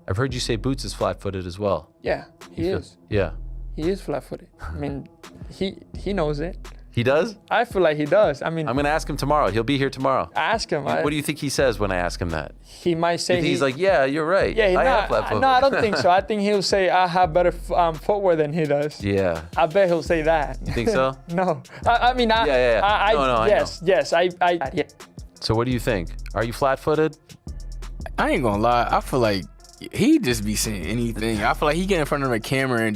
I've heard you say Boots is flat-footed as well. Yeah, he is. Yeah. He is flat-footed. I mean, he knows it. He does? I feel like he does. I mean, I'm going to ask him tomorrow. He'll be here tomorrow. Ask him. What do you think he says when I ask him that? He might say he's like, yeah, you're right. Yeah, I have flat-footed. No, I don't think so. I think he'll say I have better footwear than he does. Yeah. I bet he'll say that. You think so? No. I mean, yes. Yeah. So what do you think? Are you flat-footed? I ain't gonna lie. I feel like he just be saying anything. I feel like he get in front of a camera and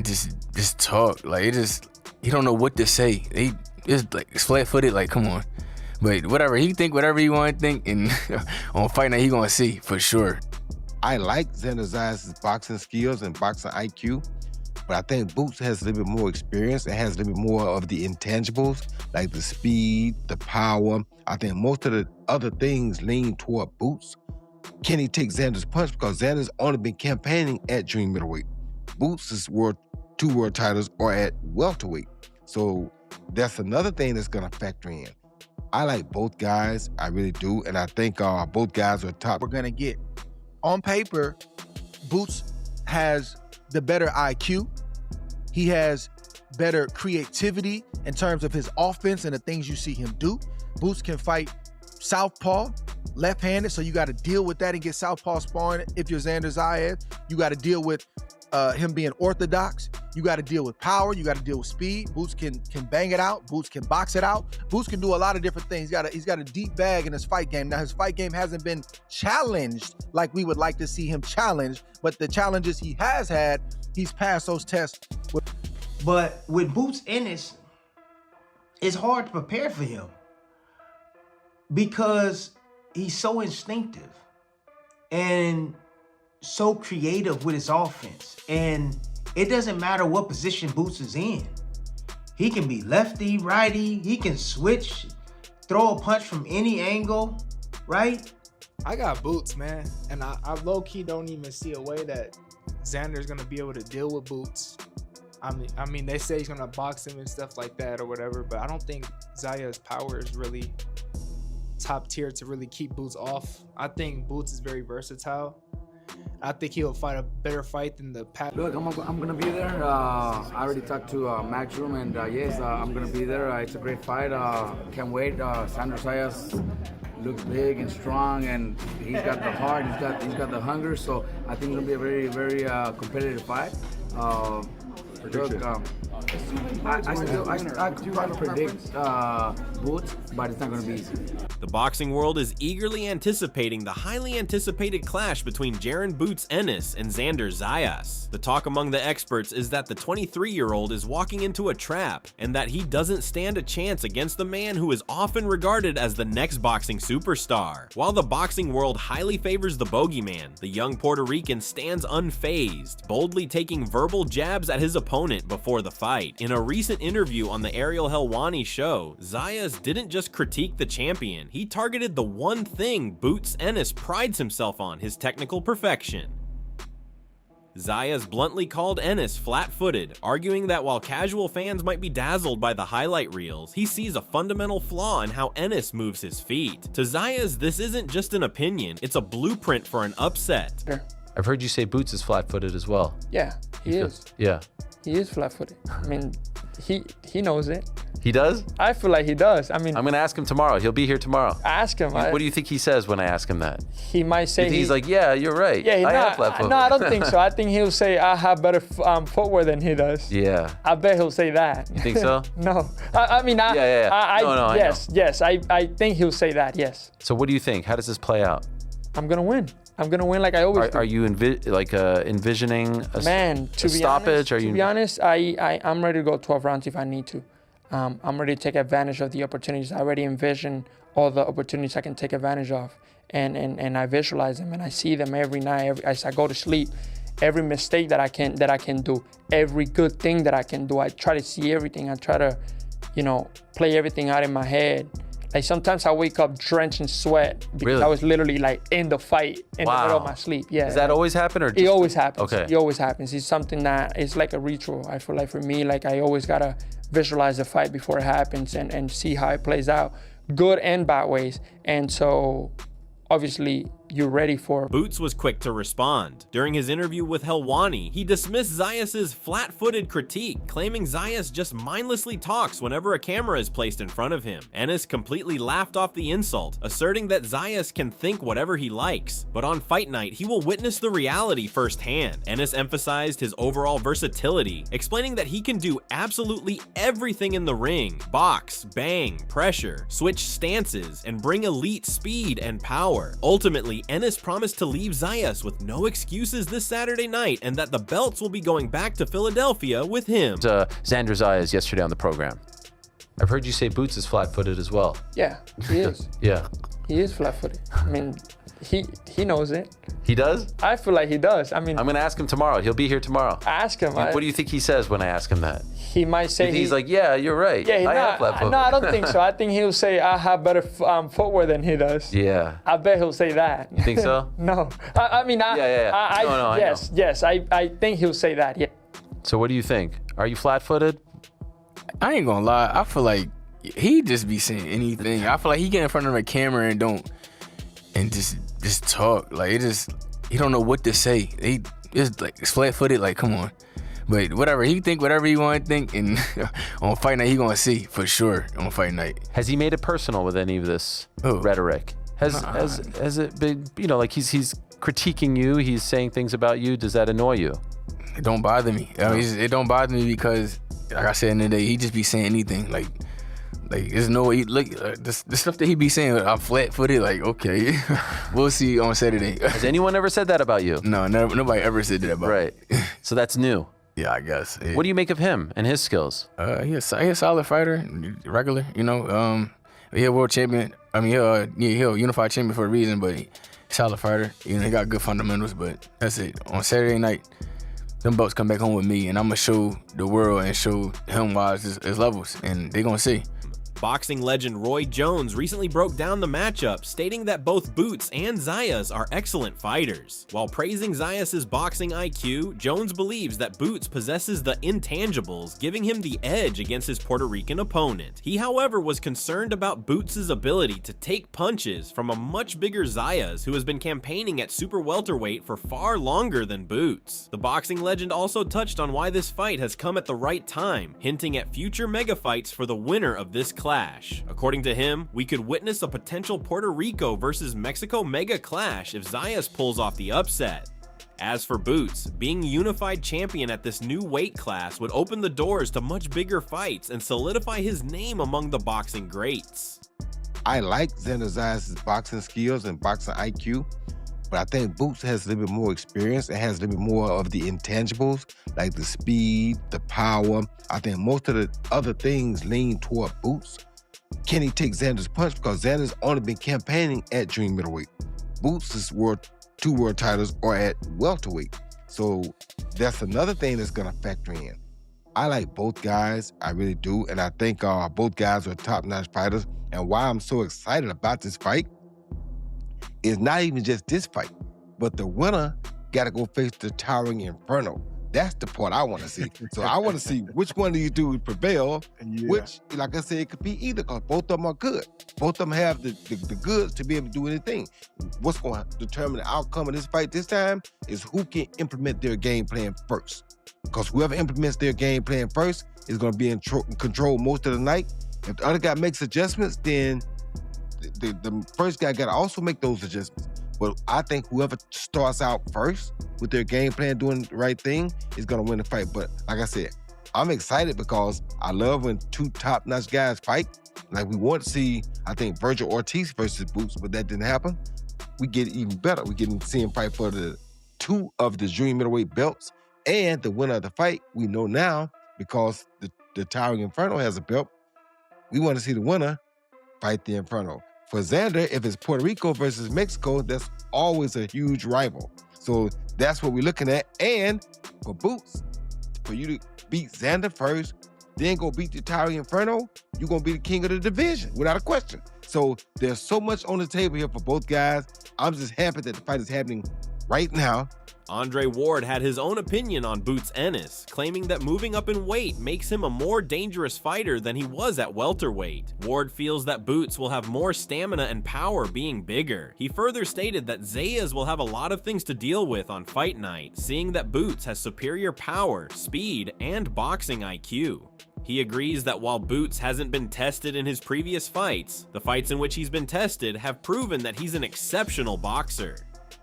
just talk. Like he don't know what to say. He just like flat-footed. Like, come on. But whatever, he think whatever he want to think, and on fight night he gonna see for sure. I like Xander Zayas' boxing skills and boxing IQ, but I think Boots has a little bit more experience and has a little bit more of the intangibles, like the speed, the power. I think most of the other things lean toward Boots. Can he take Xander's punch? Because Xander's only been campaigning at junior middleweight. Boots' two world titles are at welterweight. So that's another thing that's gonna factor in. I like both guys, I really do, and I think both guys are top. We're gonna get. On paper, Boots has the better IQ. He has better creativity in terms of his offense and the things you see him do. Boots can fight southpaw, left-handed, so you got to deal with that and get southpaw sparring. If you're Xander Zayas, you got to deal with him being orthodox. You got to deal with power. You got to deal with speed. Boots can bang it out. Boots can box it out. Boots can do a lot of different things. He's got a deep bag in his fight game. Now, his fight game hasn't been challenged like we would like to see him challenged, but the challenges he has had, he's passed those tests. But with Boots Ennis, it's hard to prepare for him because he's so instinctive and so creative with his offense. And it doesn't matter what position Boots is in. He can be lefty, righty, he can switch, throw a punch from any angle, right? I got Boots, man. And I low-key don't even see a way that Xander's gonna be able to deal with Boots. I mean, they say he's gonna box him and stuff like that or whatever, but I don't think Zaya's power is really top tier to really keep Boots off. I think Boots is very versatile. I think he'll fight a better fight than the past. Look, I'm gonna be there. I already talked to Matchroom, and yes, I'm gonna be there. It's a great fight. Can't wait. Xander Zayas looks big and strong, and he's got the heart. He's got the hunger. So I think it's gonna be a very, very competitive fight. Look, I could probably predict Boots, but it's not going to be easy. The boxing world is eagerly anticipating the highly anticipated clash between Jaron Boots Ennis and Xander Zayas. The talk among the experts is that the 23-year-old is walking into a trap, and that he doesn't stand a chance against the man who is often regarded as the next boxing superstar. While the boxing world highly favors the bogeyman, the young Puerto Rican stands unfazed, boldly taking verbal jabs at his opponent before the fight. In a recent interview on the Ariel Helwani show, Zayas didn't just critique the champion, he targeted the one thing Boots Ennis prides himself on, his technical perfection. Zayas bluntly called Ennis flat-footed, arguing that while casual fans might be dazzled by the highlight reels, he sees a fundamental flaw in how Ennis moves his feet. To Zayas, this isn't just an opinion, it's a blueprint for an upset. Sure. I've heard you say Boots is flat-footed as well. Yeah, he is. Yeah. He is flat-footed. I mean, he knows it. He does? I feel like he does. I mean, I'm going to ask him tomorrow. He'll be here tomorrow. Ask him. What do you think he says when I ask him that? He might say he's like, yeah, you're right. Yeah, I have flat-footed. No, I don't think so. I think he'll say I have better footwear than he does. Yeah. I bet he'll say that. You think so? No. I mean, yes, I think he'll say that, yes. So what do you think? How does this play out? I'm going to win. I'm going to win like I always do. Are you envisioning a stoppage? To be honest, I'm ready to go 12 rounds if I need to. I'm ready to take advantage of the opportunities. I already envision all the opportunities I can take advantage of. And I visualize them and I see them every night. As I go to sleep, every mistake that I can do, every good thing that I can do, I try to see everything. I try to, play everything out in my head. Like sometimes I wake up drenched in sweat because I was literally like in the fight in the middle of my sleep. Yeah. Does that always happen or just... It always happens. Okay. It always happens. It's something that it's like a ritual. I feel like for me, like I always gotta visualize the fight before it happens and see how it plays out, good and bad ways. And so obviously you're ready for. Boots was quick to respond. During his interview with Helwani, he dismissed Zayas' flat-footed critique, claiming Zayas just mindlessly talks whenever a camera is placed in front of him. Ennis completely laughed off the insult, asserting that Zayas can think whatever he likes, but on fight night, he will witness the reality firsthand. Ennis emphasized his overall versatility, explaining that he can do absolutely everything in the ring: box, bang, pressure, switch stances, and bring elite speed and power. Ultimately, Ennis promised to leave Zayas with no excuses this Saturday night, and that the belts will be going back to Philadelphia with him. Xander Zayas yesterday on the program. I've heard you say Boots is flat-footed as well. Yeah, he is. Yeah. He is flat-footed. I mean, he knows it. He does? I feel like he does. I mean, I'm going to ask him tomorrow. He'll be here tomorrow. Ask him. What do you think he says when I ask him that? He might say He's like, yeah, you're right. Yeah, I have flat-footed. no, I don't think so. I think he'll say I have better footwear than he does. Yeah. I bet he'll say that. You think so? No. I mean, yes, I think he'll say that. Yeah. So what do you think? Are you flat-footed? I ain't gonna lie. I feel like he just be saying anything. I feel like he get in front of a camera and just talk. Like he don't know what to say. He just like flat-footed. Like, come on. But whatever, he think whatever he want to think, and on fight night he gonna see for sure on fight night. Has he made it personal with any of this rhetoric? Has it been, like he's critiquing you, he's saying things about you? Does that annoy you? It don't bother me. I mean, it don't bother me because, like I said in the day, he just be saying anything. Like there's no way. Look, the stuff that he be saying, I'm flat-footed. Like, okay, we'll see on Saturday. Has anyone ever said that about you? No, nobody ever said that about me. Right. So that's new. Yeah, I guess. Yeah. What do you make of him and his skills? He's a solid fighter, regular. He a world champion. I mean, he a unified champion for a reason, but he solid fighter. He got good fundamentals, but that's it. On Saturday night, them belts come back home with me, and I'm gonna show the world and show him why his levels, and they gonna see. Boxing legend Roy Jones recently broke down the matchup, stating that both Boots and Zayas are excellent fighters. While praising Zayas' boxing IQ, Jones believes that Boots possesses the intangibles, giving him the edge against his Puerto Rican opponent. He, however, was concerned about Boots' ability to take punches from a much bigger Zayas, who has been campaigning at super welterweight for far longer than Boots. The boxing legend also touched on why this fight has come at the right time, hinting at future mega fights for the winner of this clash. According to him, we could witness a potential Puerto Rico versus Mexico mega clash if Zayas pulls off the upset. As for Boots, being unified champion at this new weight class would open the doors to much bigger fights and solidify his name among the boxing greats. I like Xander Zayas' boxing skills and boxing IQ, but I think Boots has a little bit more experience and has a little bit more of the intangibles, like the speed, the power. I think most of the other things lean toward Boots. Can he take Xander's punch? Because Xander's only been campaigning at junior middleweight. Boots' two world titles are at welterweight. So that's another thing that's gonna factor in. I like both guys, I really do, and I think both guys are top-notch fighters. And why I'm so excited about this fight is not even just this fight, but the winner gotta go face the towering Inferno. That's the part I want to see. So I want to see which one of these two would prevail, which, like I said, it could be either, because both of them are good. Both of them have the goods to be able to do anything. What's going to determine the outcome of this fight this time is who can implement their game plan first. Because whoever implements their game plan first is going to be in control most of the night. If the other guy makes adjustments, then the first guy got to also make those adjustments. But I think whoever starts out first with their game plan doing the right thing is going to win the fight. But like I said, I'm excited because I love when two top-notch guys fight. Like we want to see, I think, Virgil Ortiz versus Boots, but that didn't happen. We get even better. We get to see him fight for the two of the junior middleweight belts, and the winner of the fight, we know now, because the towering Inferno has a belt, we want to see the winner fight the Inferno. For Xander, if it's Puerto Rico versus Mexico, that's always a huge rival. So that's what we're looking at. And for Boots, for you to beat Xander first, then go beat the towering Inferno, you're going to be the king of the division, without a question. So there's so much on the table here for both guys. I'm just happy that the fight is happening right now. Andre Ward had his own opinion on Boots Ennis, claiming that moving up in weight makes him a more dangerous fighter than he was at welterweight. Ward feels that Boots will have more stamina and power being bigger. He further stated that Zayas will have a lot of things to deal with on fight night, seeing that Boots has superior power, speed, and boxing IQ. He agrees that while Boots hasn't been tested in his previous fights, the fights in which he's been tested have proven that he's an exceptional boxer.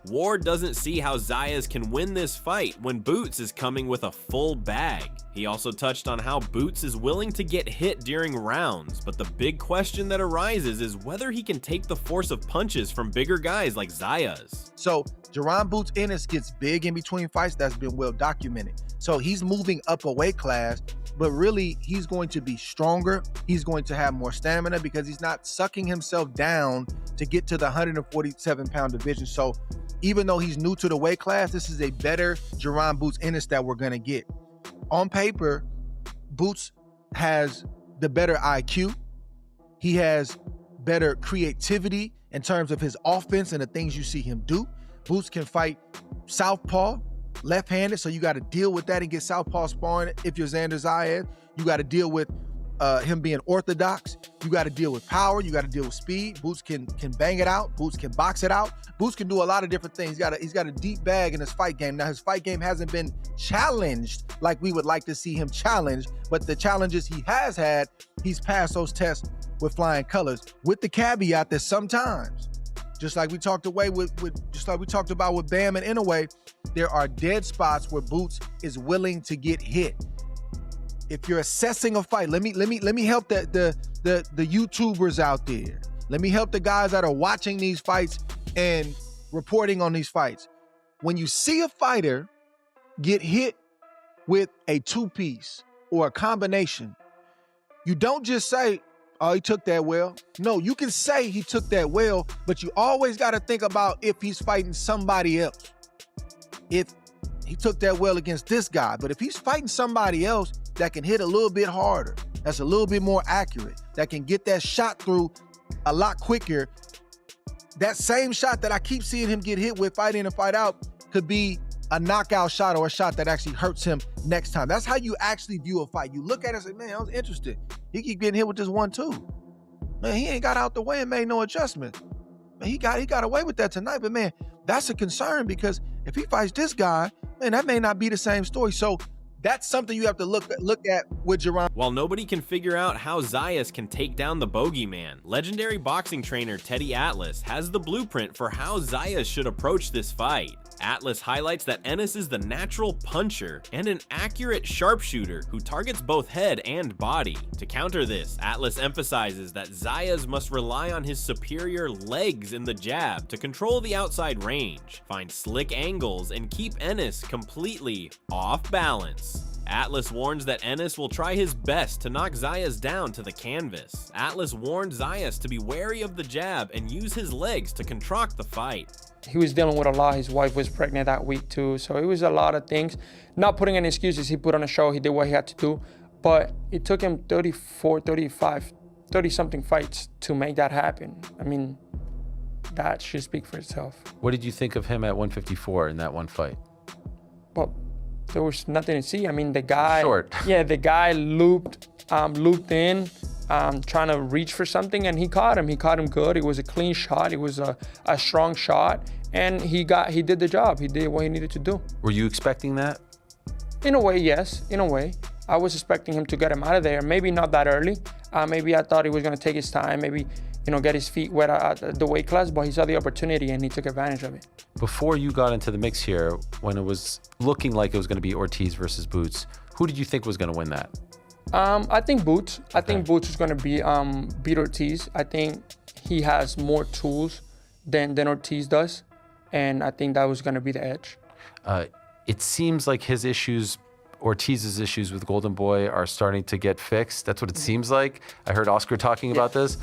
Ward doesn't see how Zayas can win this fight when Boots is coming with a full bag. He also touched on how Boots is willing to get hit during rounds, but the big question that arises is whether he can take the force of punches from bigger guys like Zayas. So Jaron Boots Ennis gets big in between fights. That's been well documented. So he's moving up a weight class, but really he's going to be stronger. He's going to have more stamina because he's not sucking himself down to get to the 147-pound division. So even though he's new to the weight class, this is a better Jaron Boots Ennis that we're going to get. On paper, Boots has the better IQ. He has better creativity in terms of his offense and the things you see him do. Boots can fight southpaw, left-handed, so you got to deal with that and get southpaw sparring. If you're Xander Zayas, you got to deal with him being orthodox. You got to deal with power. You got to deal with speed. Boots can bang it out. Boots can box it out. Boots can do a lot of different things. He's got a deep bag in his fight game. Now, his fight game hasn't been challenged like we would like to see him challenged, but the challenges he has had, he's passed those tests with flying colors, with the caveat that sometimes, just like we talked about with Bam and Inoue, there are dead spots where Boots is willing to get hit. If you're assessing a fight, let me help the YouTubers out there. Let me help the guys that are watching these fights and reporting on these fights. When you see a fighter get hit with a two-piece or a combination, you don't just say, oh, he took that well. No, you can say he took that well, but you always got to think about if he's fighting somebody else. If he took that well against this guy, but if he's fighting somebody else that can hit a little bit harder, that's a little bit more accurate, that can get that shot through a lot quicker, that same shot that I keep seeing him get hit with fight in and fight out could be a knockout shot or a shot that actually hurts him next time. That's how you actually view a fight. You look at it and say, man, I was interested. He keep getting hit with this 1-2. Man, he ain't got out the way and made no adjustment. Man, he got away with that tonight, but man, that's a concern because if he fights this guy, man, that may not be the same story. So that's something you have to look at with Jaron. While nobody can figure out how Zayas can take down the bogeyman, legendary boxing trainer Teddy Atlas has the blueprint for how Zayas should approach this fight. Atlas highlights that Ennis is the natural puncher and an accurate sharpshooter who targets both head and body. To counter this, Atlas emphasizes that Zayas must rely on his superior legs in the jab to control the outside range, find slick angles, and keep Ennis completely off balance. Atlas warns that Ennis will try his best to knock Zayas down to the canvas. Atlas warned Zayas to be wary of the jab and use his legs to contract the fight. He was dealing with a lot. His wife was pregnant that week too. So it was a lot of things. Not putting any excuses. He put on a show. He did what he had to do. But it took him 34, 35, 30-something fights to make that happen. I mean, that should speak for itself. What did you think of him at 154 in that one fight? Well, there was nothing to see. I mean, the guy... Short. Yeah, the guy looped in, trying to reach for something, and he caught him. He caught him good. It was a clean shot. It was a strong shot, and he did the job. He did what he needed to do. Were you expecting that? In a way, yes. In a way. I was expecting him to get him out of there. Maybe not that early. Maybe I thought he was going to take his time, maybe, get his feet wet at the weight class, but he saw the opportunity and he took advantage of it. Before you got into the mix here, when it was looking like it was going to be Ortiz versus Boots, who did you think was going to win that? I think Boots. Okay. I think Boots is going to beat Ortiz. I think he has more tools than Ortiz does, and I think that was going to be the edge. It seems like Ortiz's issues with Golden Boy are starting to get fixed. That's what it seems like. I heard Oscar talking about this.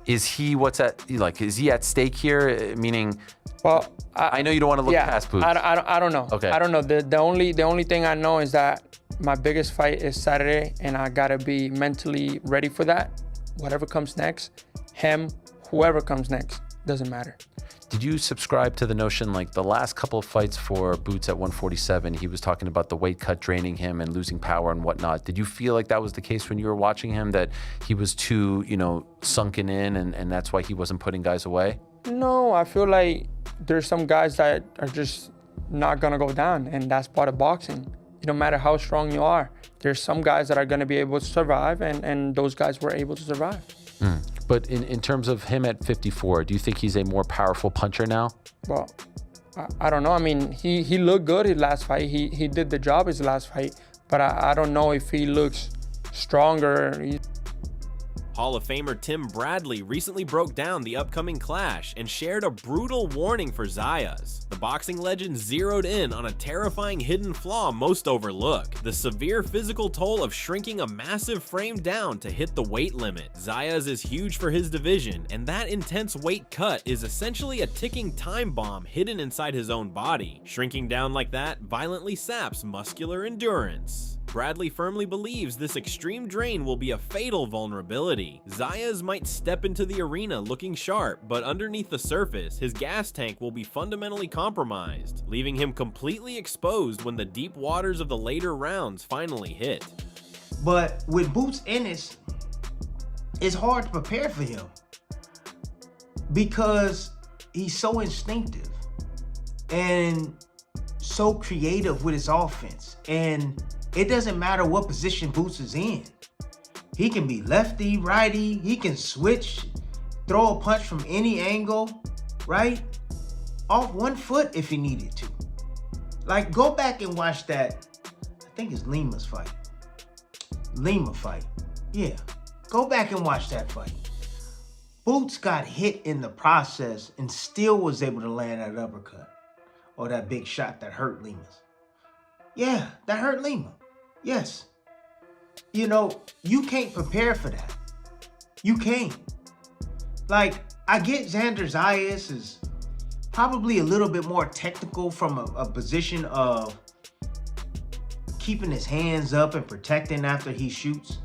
Is he is he at stake here? Meaning, well, I know you don't want to look past Boots. I don't know. Okay. I don't know. The only thing I know is that my biggest fight is Saturday, and I gotta be mentally ready for that. Whatever comes next, whoever comes next, doesn't matter. Did you subscribe to the notion, like the last couple of fights for Boots at 147, he was talking about the weight cut draining him and losing power and whatnot. Did you feel like that was the case when you were watching him, that he was too, sunken in and that's why he wasn't putting guys away? No, I feel like there's some guys that are just not gonna go down, and that's part of boxing. No matter how strong you are, there's some guys that are gonna be able to survive, and those guys were able to survive. But in terms of him at 54, do you think he's a more powerful puncher now? Well, I don't know. I mean, he looked good his last fight. He did the job his last fight, but I don't know if he looks stronger. Hall of Famer Tim Bradley recently broke down the upcoming clash and shared a brutal warning for Zayas. The boxing legend zeroed in on a terrifying hidden flaw most overlook: the severe physical toll of shrinking a massive frame down to hit the weight limit. Zayas is huge for his division, and that intense weight cut is essentially a ticking time bomb hidden inside his own body. Shrinking down like that violently saps muscular endurance. Bradley firmly believes this extreme drain will be a fatal vulnerability. Zayas might step into the arena looking sharp, but underneath the surface, his gas tank will be fundamentally compromised, leaving him completely exposed when the deep waters of the later rounds finally hit. But with Boots Ennis, it's hard to prepare for him because he's so instinctive and so creative with his offense. And it doesn't matter what position Boots is in. He can be lefty, righty, he can switch, throw a punch from any angle, right? Off one foot if he needed to. Like, go back and watch that, I think it's Lima's fight. Lima fight, yeah. Go back and watch that fight. Boots got hit in the process and still was able to land that uppercut or that big shot that hurt Lima's. Yeah, that hurt Lima. Yes. You can't prepare for that. You can't. Like, I get Xander Zayas is probably a little bit more technical from a position of keeping his hands up and protecting after he shoots.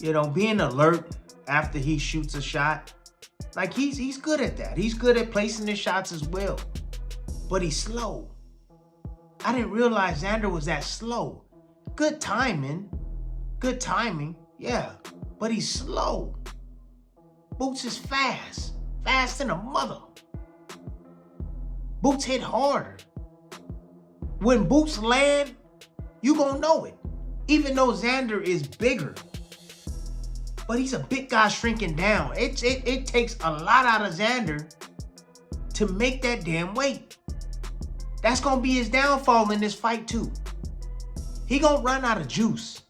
Being alert after he shoots a shot. Like, he's good at that. He's good at placing his shots as well. But he's slow. I didn't realize Xander was that slow. Good timing, yeah, but he's slow. Boots is fast than a mother. Boots hit harder. When Boots land, you gonna know it. Even though Xander is bigger, but he's a big guy shrinking down. It takes a lot out of Xander to make that damn weight. That's gonna be his downfall in this fight too. He gonna run out of juice.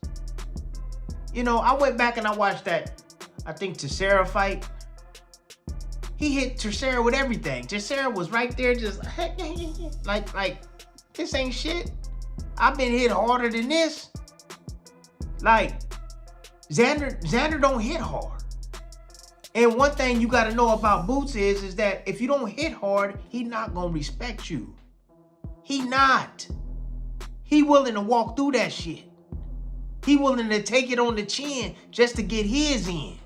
I went back and I watched that, I think, Teixeira fight. He hit Teixeira with everything. Teixeira was right there just like, this ain't shit. I've been hit harder than this. Like, Xander don't hit hard. And one thing you gotta know about Boots is that if you don't hit hard, he not gonna respect you. He not. He willing to walk through that shit. He willing to take it on the chin just to get his in.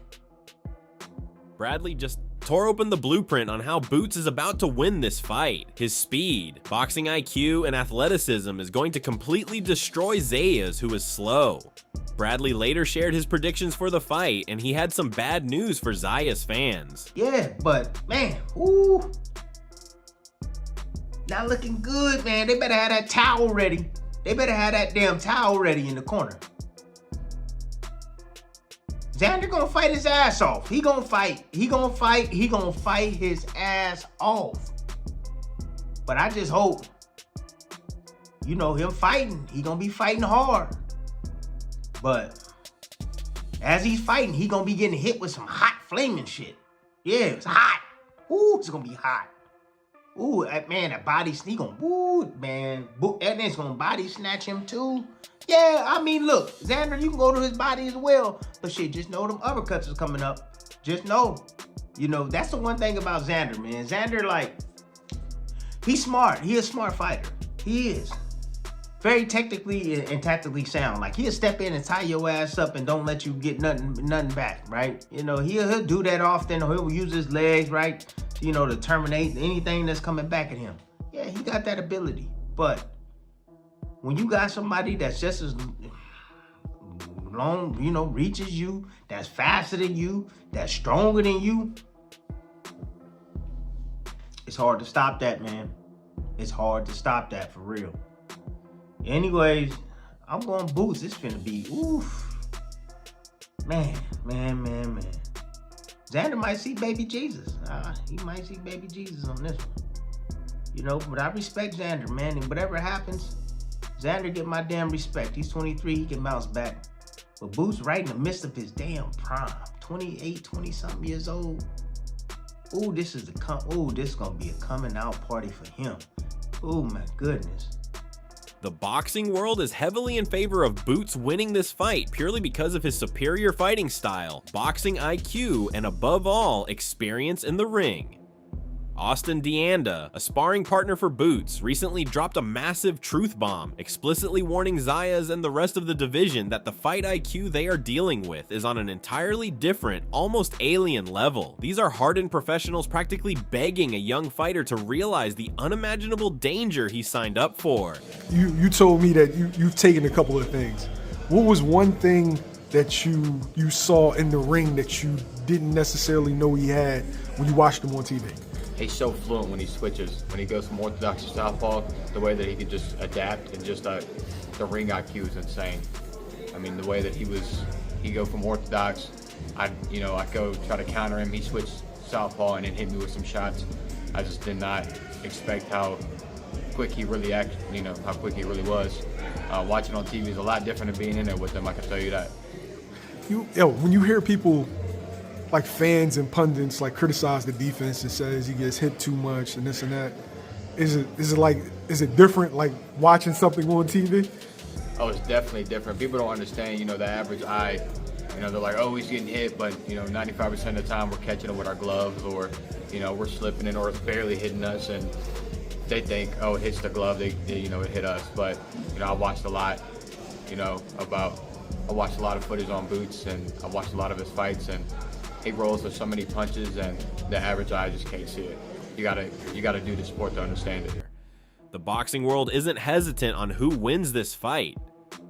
Bradley just tore open the blueprint on how Boots is about to win this fight. His speed, boxing IQ, and athleticism is going to completely destroy Zayas, who is slow. Bradley later shared his predictions for the fight, and he had some bad news for Zayas fans. Yeah, but man, ooh. Not looking good, man. They better have that towel ready. They better have that damn towel ready in the corner. Xander gonna fight his ass off. He gonna fight. He gonna fight his ass off. But I just hope, him fighting, he gonna be fighting hard. But as he's fighting, he gonna be getting hit with some hot flaming shit. Yeah, it's hot. Ooh, it's gonna be hot. Ooh, man, that body, he gonna, ooh, man, Edney's gonna body snatch him too. Yeah, I mean, look, Xander, you can go to his body as well, but shit, just know them uppercuts is coming up. Just know, that's the one thing about Xander, man. Xander, like, he's smart. He a smart fighter. He is. very technically and tactically sound. Like he'll step in and tie your ass up and don't let you get nothing back, right? You know, he'll do that often. Or he'll use his legs, right? You know, to terminate anything that's coming back at him. Yeah, he got that ability. But when you got somebody that's just as long, you know, reaches you, that's faster than you, that's stronger than you, it's hard to stop that, man. It's hard to stop that for real. Anyways, I'm going Boots. It's finna be, oof. Man. Xander might see baby Jesus. He might see baby Jesus on this one. You know, but I respect Xander, man. And whatever happens, Xander get my damn respect. He's 23, he can bounce back. But Boots right in the midst of his damn prime. 28, 20-something years old. Ooh, this is gonna be a coming out party for him. Oh my goodness. The boxing world is heavily in favor of Boots winning this fight purely because of his superior fighting style, boxing IQ, and above all, experience in the ring. Austin Deanda, a sparring partner for Boots, recently dropped a massive truth bomb, explicitly warning Zayas and the rest of the division that the fight IQ they are dealing with is on an entirely different, almost alien level. These are hardened professionals practically begging a young fighter to realize the unimaginable danger he signed up for. You told me that you've taken a couple of things. What was one thing that you saw in the ring that you didn't necessarily know he had when you watched him on TV? He's so fluent when he switches, when he goes from orthodox to southpaw, the way that he could just adapt and just the ring IQ is insane. I mean, the way that he go from orthodox, I go try to counter him, he switched southpaw and then hit me with some shots. I just did not expect how quick he really how quick he really was. Watching on TV is a lot different than being in there with him, I can tell you that. When you hear people like fans and pundits like criticize the defense and says he gets hit too much and this and that, is it different like watching something on TV? Oh, it's definitely different. People don't understand, the average eye. They're like, oh, he's getting hit, but 95% of the time we're catching him with our gloves, or we're slipping in, or it's barely hitting us, and they think, oh, it hits the glove, it hit us. But I watched a lot, I watched a lot of footage on Boots, and I watched a lot of his fights, and he rolls with so many punches, and the average eye just can't see it. You gotta do the sport to understand it. The boxing world isn't hesitant on who wins this fight.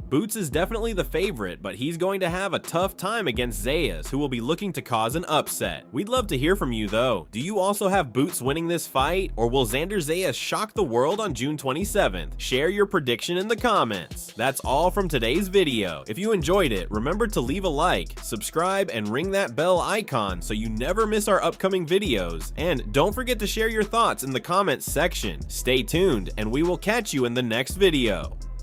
Boots is definitely the favorite, but he's going to have a tough time against Zayas, who will be looking to cause an upset. We'd love to hear from you though. Do you also have Boots winning this fight, or will Xander Zayas shock the world on June 27th? Share your prediction in the comments. That's all from today's video. If you enjoyed it, remember to leave a like, subscribe, and ring that bell icon so you never miss our upcoming videos. And don't forget to share your thoughts in the comments section. Stay tuned, and we will catch you in the next video.